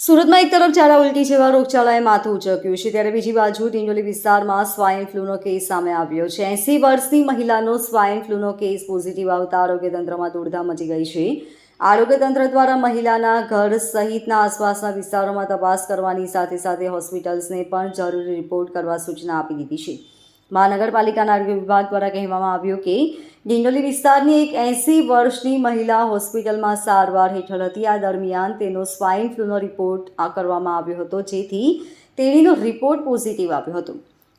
સુરતમાં એક તરફ ઝાડા ઉલટી જેવા રોગચાળાએ માથું ઉચક્યું છે, ત્યારે બીજી બાજુ ડિંડોલી વિસ્તારમાં સ્વાઇન ફ્લૂનો કેસ સામે આવ્યો છે. 80 વર્ષની મહિલાનો સ્વાઇન ફ્લૂનો કેસ પોઝિટિવ આવતા આરોગ્ય તંત્રમાં દોડધામ મચી ગઈ છે. આરોગ્ય તંત્ર દ્વારા મહિલાના ઘર સહિતના આસપાસના વિસ્તારોમાં તપાસ કરવાની સાથે સાથે હોસ્પિટલ્સને પણ જરૂરી રિપોર્ટ કરવા સૂચના આપી દીધી છે. મહાનગરપાલિકાના આરોગ્ય વિભાગ દ્વારા કહેવામાં આવ્યું કે ડિંડોલી વિસ્તારની એક 80 વર્ષની મહિલા હોસ્પિટલમાં સારવાર હેઠળ હતી. આ દરમિયાન તેનો સ્વાઇન ફ્લૂનો રિપોર્ટ કરવામાં આવ્યો હતો, જેથી તેણીનો રિપોર્ટ પોઝિટિવ આવ્યો હતો,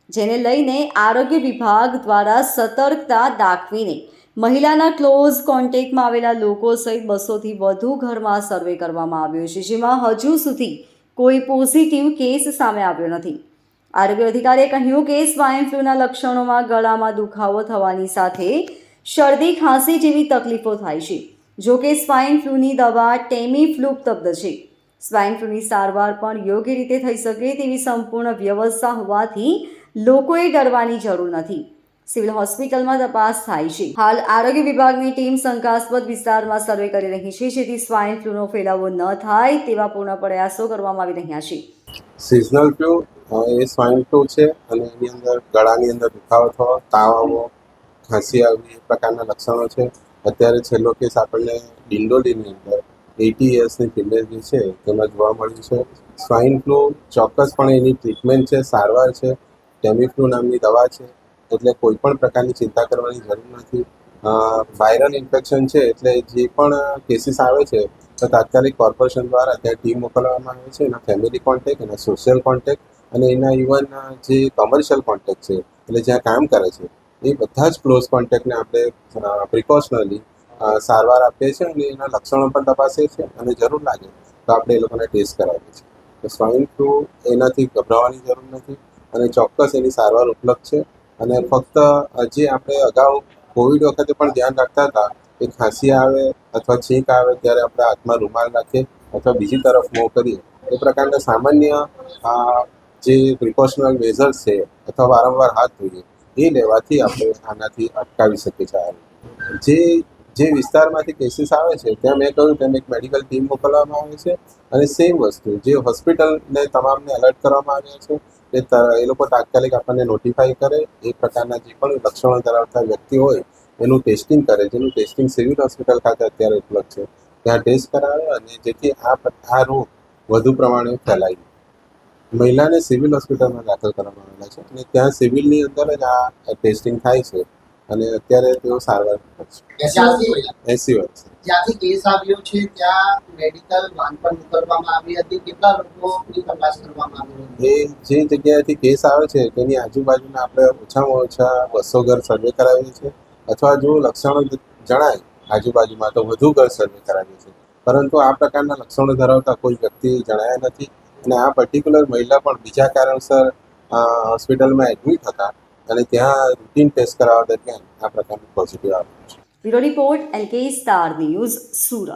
જેને લઈને આરોગ્ય વિભાગ દ્વારા સતર્કતા દાખવીને મહિલાના ક્લોઝ કોન્ટેક્ટમાં આવેલા લોકો સહિત 200થી વધુ ઘરમાં સર્વે કરવામાં આવ્યો છે, જેમાં હજુ સુધી કોઈ પોઝિટિવ કેસ સામે આવ્યો નથી. આરોગ્ય અધિકારીએ કહ્યું કે સ્વાઇન ફ્લૂના લક્ષણોમાં ગળામાં દુખાવો થવાની સાથે શરદી ખાંસી જેવી તકલીફો થાય છે. જો કે સ્વાઇન ફ્લૂની દવા ટેમીફ્લુ ઉપલબ્ધ છે. સ્વાઇન ફ્લૂની સારવાર પણ યોગ્ય રીતે થઈ શકે તેવી સંપૂર્ણ વ્યવસ્થા હોવાથી લોકોએ ડરવાની જરૂર નથી. સિવિલ હોસ્પિટલમાં તપાસ થાય છે. હાલ આરોગ્ય વિભાગની ટીમ શંકાસ્પદ વિસ્તારમાં સર્વે કરી રહી છે, જેથી સ્વાઇન ફ્લૂનો ફેલાવો ન થાય તેવા પૂર્ણ પ્રયાસો કરવામાં આવી રહ્યા છે. સિઝનલ ફ્લૂ એ સ્વાઇન ફ્લૂ છે અને એની અંદર ગળાની અંદર દુખાવો થવો, તાવ આવવો, ખાંસી આવવી એ પ્રકારના લક્ષણો છે. અત્યારે છેલ્લો કેસ આપણને ડિંડોલીની અંદર 80 યર્સની ફિમેલ જે છે તેમાં જોવા મળ્યું છે. સ્વાઇન ફ્લૂ ચોક્કસપણે એની ટ્રીટમેન્ટ છે, સારવાર છે, ટેમીફ્લુ નામની દવા છે, એટલે કોઈ પણ પ્રકારની ચિંતા કરવાની જરૂર નથી. વાયરલ ઇન્ફેક્શન છે એટલે જે પણ કેસીસ આવે છે તો તાત્કાલિક કોર્પોરેશન દ્વારા ત્યાં ટીમ મોકલવામાં આવે છે. એના ફેમિલી કોન્ટેક્ટ, એના સોશિયલ કોન્ટેક્ટ અને એના ઇવન જે કમર્શિયલ કોન્ટેક્ટ છે એટલે જ્યાં કામ કરે છે એ બધા જ ક્લોઝ કોન્ટેક્ટને આપણે પ્રિકોશનરી સારવાર આપીએ છીએ અને એના લક્ષણો પણ તપાસીએ છીએ અને જરૂર લાગે તો આપણે એ લોકોને ટેસ્ટ કરાવીએ છીએ. તો સ્વાઇન ફ્લૂ એનાથી ગભરાવાની જરૂર નથી અને ચોક્કસ એની સારવાર ઉપલબ્ધ છે. અને ફક્ત જે આપણે અગાઉ કોવિડ વખતે પણ ધ્યાન રાખતા હતા કે ખાંસી આવે અથવા છીંક આવે ત્યારે આપણે હાથમાં રૂમાલ રાખીએ અથવા બીજી તરફ મોં કરીએ એ પ્રકારના સામાન્ય જે પ્રિકોશનલ મેઝર્સ છે અથવા વારંવાર હાથ ધોઈએ એ લેવાથી આપણે આનાથી અટકાવી શકીએ છીએ. જે વિસ્તારમાંથી કેસીસ આવે છે ત્યાં મેં કહ્યું તેમ એક મેડિકલ ટીમ મોકલવામાં આવે છે અને સેમ વસ્તુ જે હોસ્પિટલને તમામને એલર્ટ કરવામાં આવ્યા છે કે એ લોકો તાત્કાલિક આપણને નોટિફાઈ કરે, એ પ્રકારના જે પણ લક્ષણો ધરાવતા વ્યક્તિ હોય એનું ટેસ્ટિંગ કરે, જેનું ટેસ્ટિંગ સિવિલ હોસ્પિટલ ખાતે અત્યારે ઉપલબ્ધ છે, ત્યાં ટેસ્ટ કરાવે અને જેથી આ રોગ વધુ પ્રમાણે ફેલાય. મહિલાને સિવિલ હોસ્પિટલમાં દાખલ કરવામાં આવેલા છે અને ત્યાં સિવિલની અંદર જ આ ટેસ્ટિંગ થાય છે અને અત્યારે તેઓ સારવાર કરે છે. 80 વર્ષ જ્યાંથી કેસ આવ્યો છે ત્યાં મેડિકલ વાન પણ મોકલવામાં આવી હતી. કેટલા લોકોની તપાસ કરવામાં આવી હતી? એ જે જગ્યાએથી કેસ આવે છે તેની આજુબાજુના આપણે ઓછામાં ઓછા 200 ઘર સર્વે કરાવીએ છીએ અથવા જો લક્ષણો જણાય આજુબાજુમાં તો વધુ ઘર સર્વે કરાવીએ છીએ. પરંતુ આ પ્રકારના લક્ષણો ધરાવતા કોઈ વ્યક્તિ જણાયા નથી અને આ પર્ટિક્યુલર મહિલા પણ બીજા કારણસર હોસ્પિટલમાં એડમિટ હતા અને ત્યાં રૂટીન ટેસ્ટ કરાવવા દરમિયાન આ પ્રકારનું પોઝિટિવ આવ્યું છે. Bureau report LK star news, Surat.